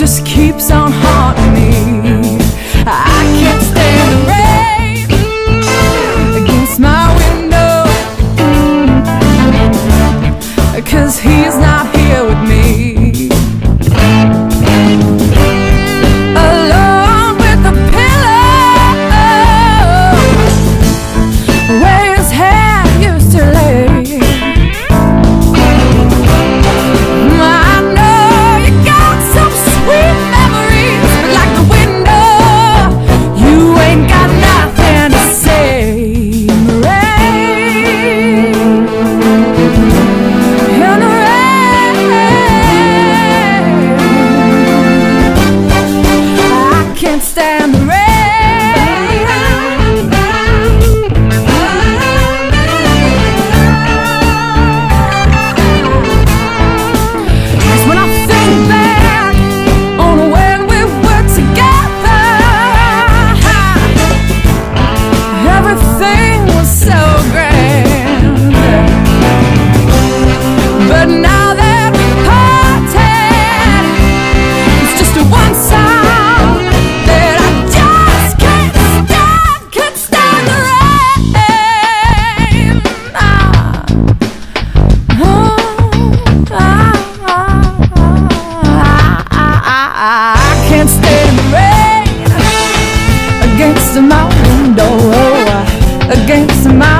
just keeps on haunting me. I can't stand the rain against my window, 'cause he's not here with me. Alone with a pillow where his head used to lay. I know you got some sweet memories, but like the window, you ain't got nothing to say. In the rain, in the rain, I can't stand the rain. 'Cause when I think back on when we were together, everything was so grand. But now that we've parted, it's just a one sound that I just can't stand the rain. I can't stand the rain against my window, against my